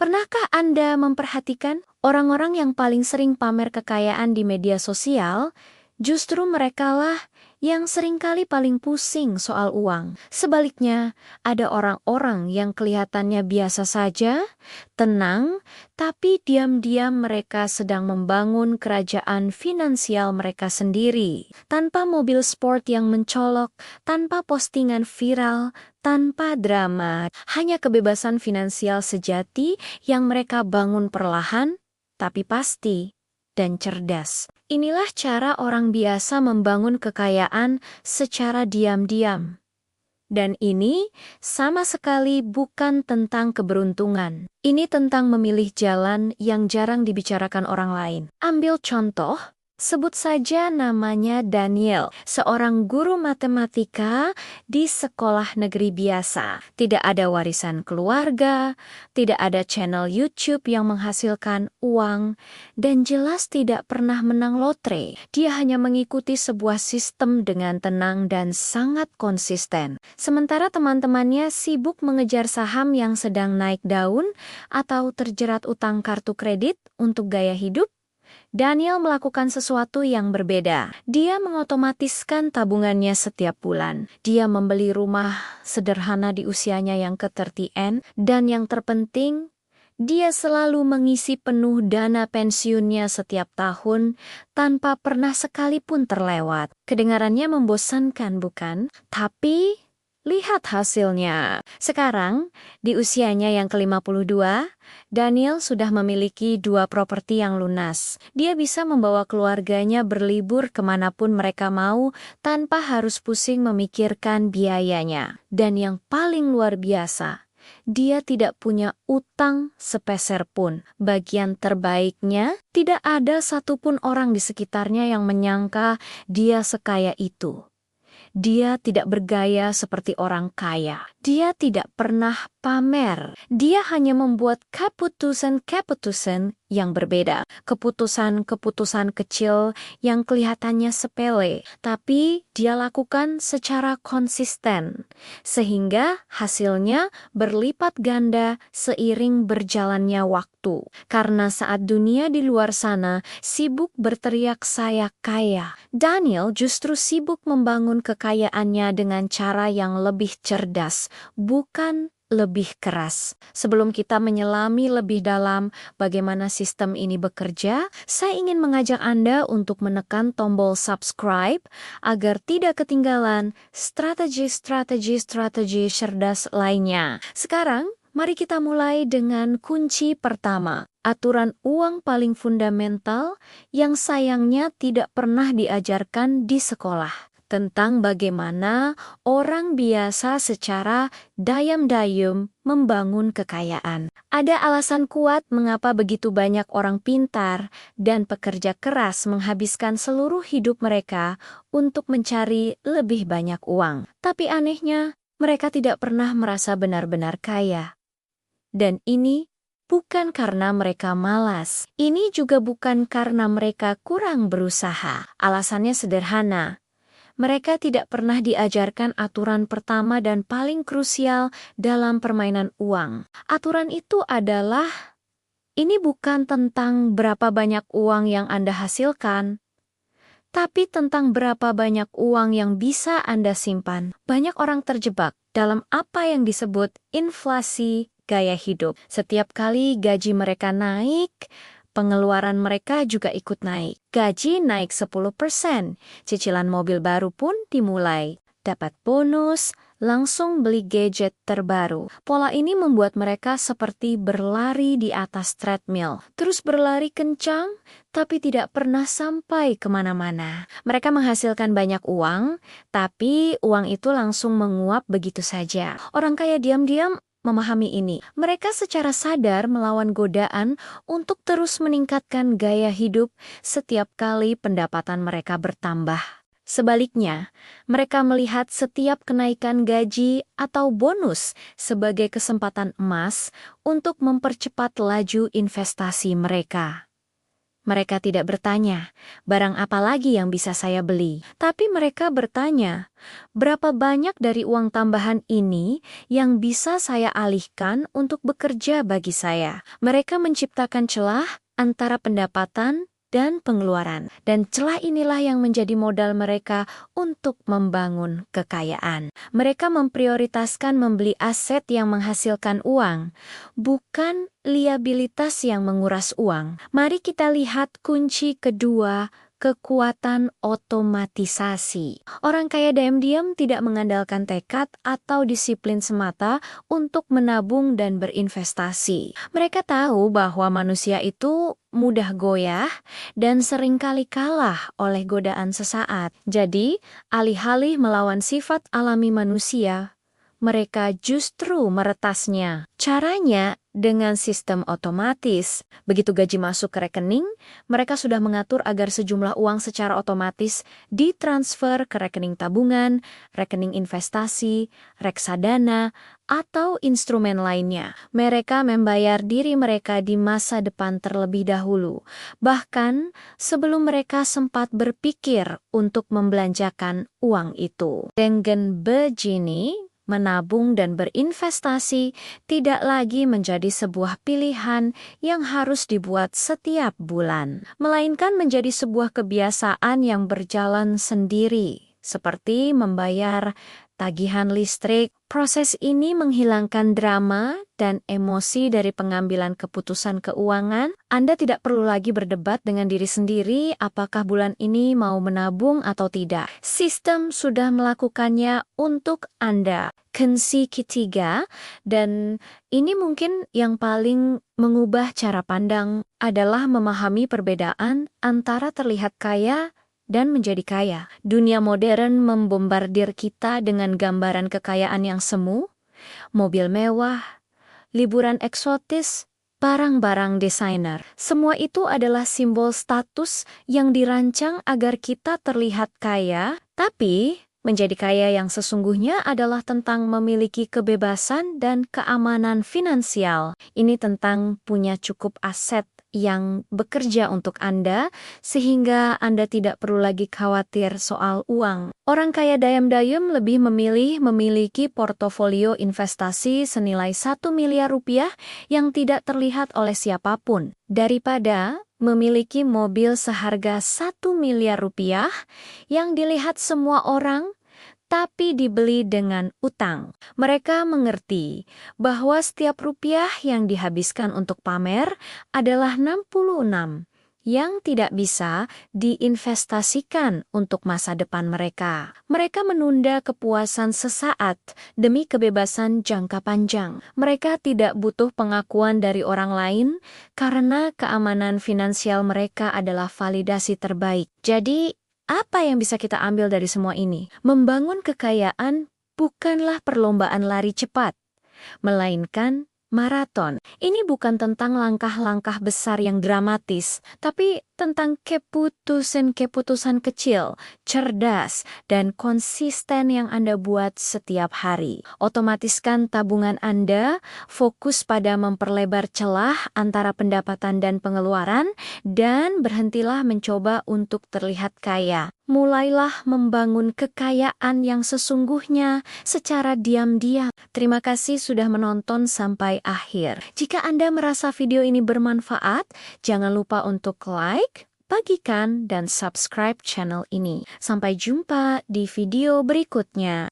Pernahkah Anda memperhatikan orang-orang yang paling sering pamer kekayaan di media sosial? Justru merekalah yang seringkali paling pusing soal uang. Sebaliknya, ada orang-orang yang kelihatannya biasa saja, tenang, tapi diam-diam mereka sedang membangun kerajaan finansial mereka sendiri. Tanpa mobil sport yang mencolok, tanpa postingan viral, tanpa drama, hanya kebebasan finansial sejati yang mereka bangun perlahan, tapi pasti dan cerdas. Inilah cara orang biasa membangun kekayaan secara diam-diam. Dan ini sama sekali bukan tentang keberuntungan. Ini tentang memilih jalan yang jarang dibicarakan orang lain. Ambil contoh, sebut saja namanya Daniel, seorang guru matematika di sekolah negeri biasa. Tidak ada warisan keluarga, tidak ada channel YouTube yang menghasilkan uang, dan jelas tidak pernah menang lotre. Dia hanya mengikuti sebuah sistem dengan tenang dan sangat konsisten. Sementara teman-temannya sibuk mengejar saham yang sedang naik daun atau terjerat utang kartu kredit untuk gaya hidup, Daniel melakukan sesuatu yang berbeda. Dia mengotomatiskan tabungannya setiap bulan. Dia membeli rumah sederhana di usianya yang ke-30, dan yang terpenting, dia selalu mengisi penuh dana pensiunnya setiap tahun tanpa pernah sekalipun terlewat. Kedengarannya membosankan, bukan? Tapi lihat hasilnya. Sekarang, di usianya yang ke-52, Daniel sudah memiliki 2 properti yang lunas. Dia bisa membawa keluarganya berlibur kemanapun mereka mau tanpa harus pusing memikirkan biayanya. Dan yang paling luar biasa, dia tidak punya utang sepeser pun. Bagian terbaiknya, tidak ada satupun orang di sekitarnya yang menyangka dia sekaya itu. Dia tidak bergaya seperti orang kaya. Dia tidak pernah pamer. Dia hanya membuat keputusan-keputusan yang berbeda. Keputusan-keputusan kecil yang kelihatannya sepele, tapi dia lakukan secara konsisten. Sehingga hasilnya berlipat ganda seiring berjalannya waktu. Karena saat dunia di luar sana sibuk berteriak saya kaya, Daniel justru sibuk membangun kekayaannya dengan cara yang lebih cerdas, bukan lebih keras. Sebelum kita menyelami lebih dalam bagaimana sistem ini bekerja, saya ingin mengajak Anda untuk menekan tombol subscribe agar tidak ketinggalan strategi-strategi cerdas lainnya. Sekarang, mari kita mulai dengan kunci pertama. Aturan uang paling fundamental yang sayangnya tidak pernah diajarkan di sekolah. Tentang bagaimana orang biasa secara dayam-dayum membangun kekayaan. Ada alasan kuat mengapa begitu banyak orang pintar dan pekerja keras menghabiskan seluruh hidup mereka untuk mencari lebih banyak uang. Tapi anehnya, mereka tidak pernah merasa benar-benar kaya. Dan ini bukan karena mereka malas. Ini juga bukan karena mereka kurang berusaha. Alasannya sederhana. Mereka tidak pernah diajarkan aturan pertama dan paling krusial dalam permainan uang. Aturan itu adalah, ini bukan tentang berapa banyak uang yang Anda hasilkan, tapi tentang berapa banyak uang yang bisa Anda simpan. Banyak orang terjebak dalam apa yang disebut inflasi gaya hidup. Setiap kali gaji mereka naik, pengeluaran mereka juga ikut naik. Gaji naik 10%, cicilan mobil baru pun dimulai. Dapat bonus, langsung beli gadget terbaru. Pola ini membuat mereka seperti berlari di atas treadmill. Terus berlari kencang, tapi tidak pernah sampai kemana-mana. Mereka menghasilkan banyak uang, tapi uang itu langsung menguap begitu saja. Orang kaya diam-diam memahami ini. Mereka secara sadar melawan godaan untuk terus meningkatkan gaya hidup setiap kali pendapatan mereka bertambah. Sebaliknya, mereka melihat setiap kenaikan gaji atau bonus sebagai kesempatan emas untuk mempercepat laju investasi mereka. Mereka tidak bertanya, barang apa lagi yang bisa saya beli? Tapi mereka bertanya, berapa banyak dari uang tambahan ini yang bisa saya alihkan untuk bekerja bagi saya? Mereka menciptakan celah antara pendapatan dan pengeluaran. Dan celah inilah yang menjadi modal mereka untuk membangun kekayaan. Mereka memprioritaskan membeli aset yang menghasilkan uang, bukan liabilitas yang menguras uang. Mari kita lihat kunci kedua, kekuatan otomatisasi. Orang kaya diam-diam tidak mengandalkan tekad atau disiplin semata untuk menabung dan berinvestasi. Mereka tahu bahwa manusia itu mudah goyah dan seringkali kalah oleh godaan sesaat. Jadi, alih-alih melawan sifat alami manusia, mereka justru meretasnya. Caranya dengan sistem otomatis. Begitu gaji masuk ke rekening, mereka sudah mengatur agar sejumlah uang secara otomatis ditransfer ke rekening tabungan, rekening investasi, reksadana, atau instrumen lainnya. Mereka membayar diri mereka di masa depan terlebih dahulu, bahkan sebelum mereka sempat berpikir untuk membelanjakan uang itu. Dengan begini, menabung dan berinvestasi tidak lagi menjadi sebuah pilihan yang harus dibuat setiap bulan, melainkan menjadi sebuah kebiasaan yang berjalan sendiri, seperti membayar tagihan listrik. Proses ini menghilangkan drama dan emosi dari pengambilan keputusan keuangan. Anda tidak perlu lagi berdebat dengan diri sendiri apakah bulan ini mau menabung atau tidak. Sistem sudah melakukannya untuk Anda. Kunci ketiga, dan ini mungkin yang paling mengubah cara pandang, adalah memahami perbedaan antara terlihat kaya dan menjadi kaya. Dunia modern membombardir kita dengan gambaran kekayaan yang semu, mobil mewah, liburan eksotis, barang-barang desainer. Semua itu adalah simbol status yang dirancang agar kita terlihat kaya, tapi menjadi kaya yang sesungguhnya adalah tentang memiliki kebebasan dan keamanan finansial. Ini tentang punya cukup aset yang bekerja untuk Anda, sehingga Anda tidak perlu lagi khawatir soal uang. Orang kaya dayam-dayam lebih memilih memiliki portofolio investasi senilai 1 miliar rupiah yang tidak terlihat oleh siapapun, daripada memiliki mobil seharga 1 miliar rupiah yang dilihat semua orang, tapi dibeli dengan utang. Mereka mengerti bahwa setiap rupiah yang dihabiskan untuk pamer adalah 66 yang tidak bisa diinvestasikan untuk masa depan mereka. Mereka menunda kepuasan sesaat demi kebebasan jangka panjang. Mereka tidak butuh pengakuan dari orang lain karena keamanan finansial mereka adalah validasi terbaik. Jadi, apa yang bisa kita ambil dari semua ini? Membangun kekayaan bukanlah perlombaan lari cepat, melainkan maraton. Ini bukan tentang langkah-langkah besar yang dramatis, tapi tentang keputusan-keputusan kecil, cerdas, dan konsisten yang Anda buat setiap hari. Otomatiskan tabungan Anda, fokus pada memperlebar celah antara pendapatan dan pengeluaran, dan berhentilah mencoba untuk terlihat kaya. Mulailah membangun kekayaan yang sesungguhnya secara diam-diam. Terima kasih sudah menonton sampai akhir. Jika Anda merasa video ini bermanfaat, jangan lupa untuk like, bagikan, dan subscribe channel ini. Sampai jumpa di video berikutnya.